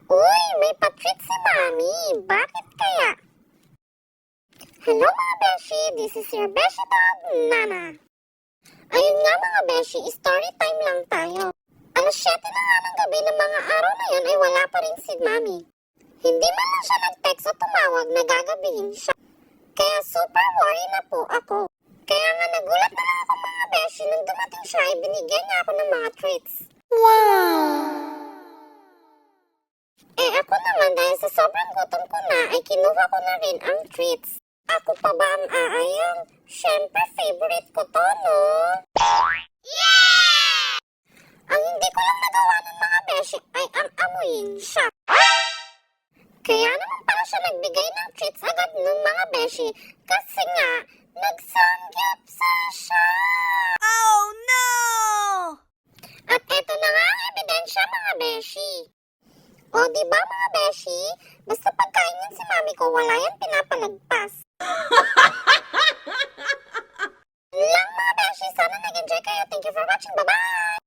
Uy, may pa-treat si Mami. Bakit kaya? Hello mga beshi, this is your beshi dog, Nana. Ayun nga mga beshi, story time lang tayo. Alas 7 na nga ng gabi ng mga araw na yun ay wala pa rin si Mami. Hindi man lang siya nag-text o tumawag na gagabihin siya. Kaya super worry na po ako. Kaya nga nagulat na lang ako mga beshi nung dumating siya ay binigyan niya ako ng mga treats. Wow! Ako naman dahil sa sobrang gutom ko na ay kinuha ko na rin ang treats. Ako pa ba ang aayang? Siyempre favorite ko to, no? Yeah! Ang hindi ko lang nagawa ng mga beshi ay ang amuyin siya. Kaya naman pala siya nagbigay ng treats agad ng mga beshi kasi nga nagsamgyupsal siya. Oh no! At eto na nga ang ebidensya mga beshi. O diba mga beshi, basta pagkain yan si Mami ko, wala yan pinapalagpas. Lang mga beshi, sana nag-enjoy kayo. Thank you for watching. Bye-bye!